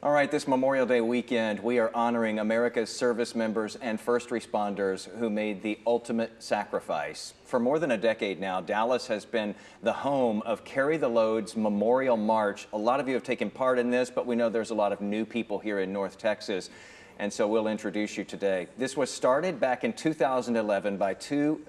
All right, this Memorial Day weekend, we are honoring America's service members and first responders who made the ultimate sacrifice. For more than a decade now, Dallas has been the home of Carry the Load's Memorial March. A lot of you have taken part in this, but we know there's a lot of new people here in North Texas, and so we'll introduce you today. This was started back in 2011 by two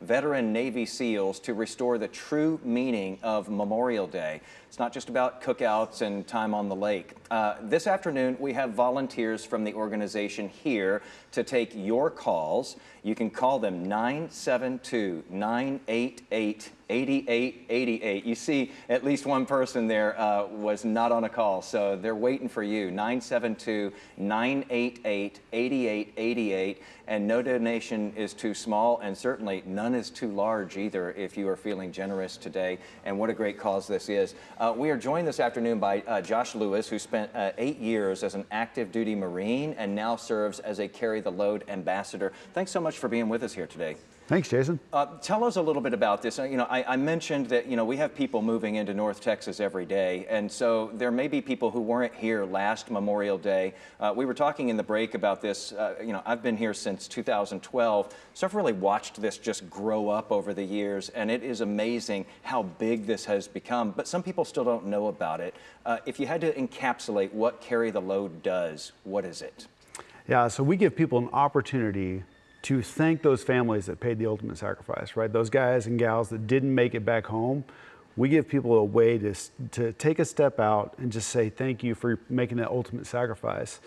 veteran Navy SEALs to restore the true meaning of Memorial Day. It's not just about cookouts and time on the lake. This afternoon, we have volunteers from the organization here to take your calls. You can call them 972-988-8888. You see, at least one person there was not on a call, so they're waiting for you. 972-988-8888. And no donation is too small, and certainly none is too large either if you are feeling generous today. And what a great cause this is. We are joined this afternoon by Josh Lewis, who spent 8 years as an active duty Marine and now serves as a Carry the Load ambassador. Thanks so much for being with us here today. Thanks, Jason. Tell us a little bit about this. I mentioned that, we have people moving into North Texas every day, and so there may be people who weren't here last Memorial Day. We were talking in the break about this. I've been here since 2012, so I've really watched this just grow up over the years, and it is amazing how big this has become, but some people still don't know about it. If you had to encapsulate what Carry the Load does, what is it? Yeah, so we give people an opportunity to thank those families that paid the ultimate sacrifice, right? Those guys and gals that didn't make it back home. We give people a way to take a step out and just say thank you for making that ultimate sacrifice.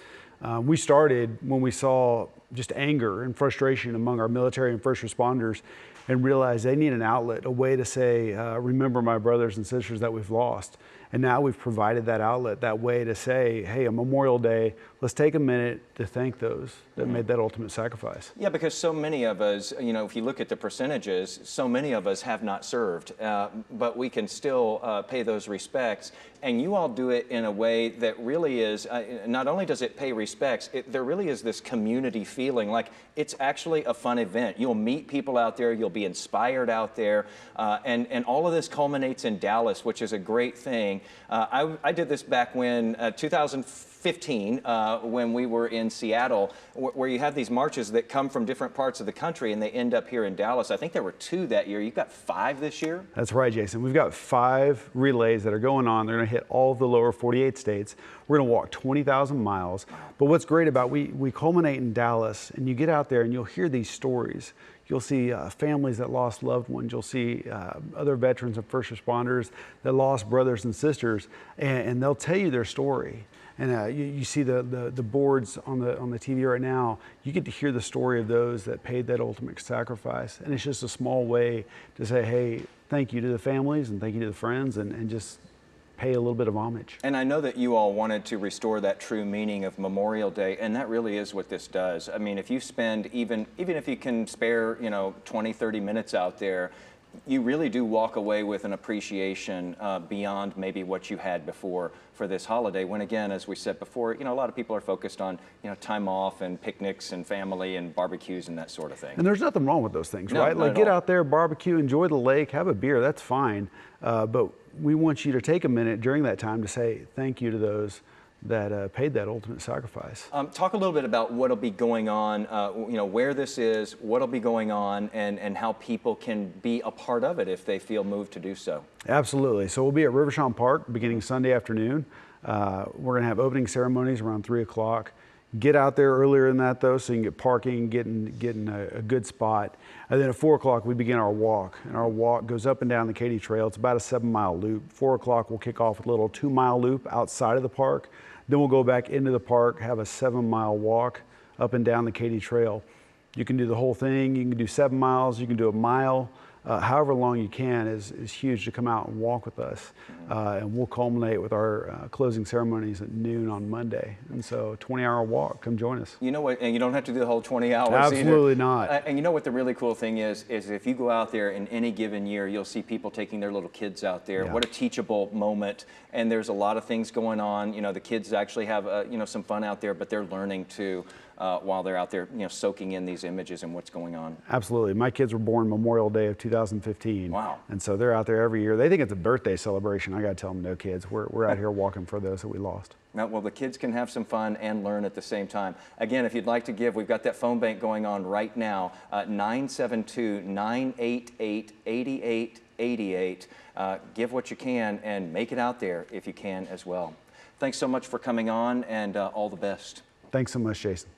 We started when we saw just anger and frustration among our military and first responders and realized they need an outlet, a way to say, remember my brothers and sisters that we've lost. And now we've provided that outlet, that way to say, hey, a Memorial Day, let's take a minute to thank those that made that ultimate sacrifice. Yeah, because so many of us, if you look at the percentages, so many of us have not served, but we can still pay those respects. And you all do it in a way that really is, not only does it pay respects, there really is this community feeling, like it's actually a fun event. You'll meet people out there, you'll be inspired out there, and all of this culminates in Dallas, which is a great thing. I did this back when 2015, when we were in Seattle, where you have these marches that come from different parts of the country and they end up here in Dallas. I think there were 2 that year. You've got 5 this year? That's right, Jason. We've got 5 relays that are going on. They're going to hit all of the lower 48 states. We're going to walk 20,000 miles. But what's great about we culminate in Dallas, and you get out there and you'll hear these stories. You'll see families that lost loved ones. You'll see other veterans and first responders that lost brothers and sisters, and they'll tell you their story. And you see the boards on the TV right now. You get to hear the story of those that paid that ultimate sacrifice. And it's just a small way to say, hey, thank you to the families and thank you to the friends, and just pay a little bit of homage. And I know that you all wanted to restore that true meaning of Memorial Day, and that really is what this does. I mean, if you spend, even if you can spare, 20, 30 minutes out there, you really do walk away with an appreciation beyond maybe what you had before for this holiday, when again, as we said before, a lot of people are focused on, time off and picnics and family and barbecues and that sort of thing. And there's nothing wrong with those things, No, right? not Like at get all. out there, barbecue, enjoy the lake, have a beer, that's fine. But we want you to take a minute during that time to say thank you to those that paid that ultimate sacrifice. Talk a little bit about what'll be going on, where this is, what'll be going on, and how people can be a part of it if they feel moved to do so. Absolutely. So we'll be at Rivershawn Park beginning Sunday afternoon. We're going to have opening ceremonies around 3 o'clock. Get out there earlier than that, though, so you can get parking, getting a good spot. And then at 4 o'clock, we begin our walk. And our walk goes up and down the Katy Trail. It's about a 7-mile loop. 4 o'clock, we'll kick off with a little 2-mile loop outside of the park. Then we'll go back into the park, have a 7-mile walk up and down the Katy Trail. You can do the whole thing. You can do 7 miles. You can do a mile. However long you can is huge to come out and walk with us. And we'll culminate with our closing ceremonies at noon on Monday. And so a 20-hour walk, come join us. You know what, and you don't have to do the whole 20 hours Absolutely either. not. And you know what the really cool thing is if you go out there in any given year, you'll see people taking their little kids out there. Yeah. What a teachable moment. And there's a lot of things going on. The kids actually have, some fun out there, but they're learning too. While they're out there, soaking in these images and what's going on. Absolutely. My kids were born Memorial Day of 2015. Wow. And so they're out there every year. They think it's a birthday celebration. I got to tell them, no kids. We're out here walking for those that we lost. Well, the kids can have some fun and learn at the same time. Again, if you'd like to give, we've got that phone bank going on right now, 972-988-8888. Give what you can and make it out there if you can as well. Thanks so much for coming on, and all the best. Thanks so much, Jason.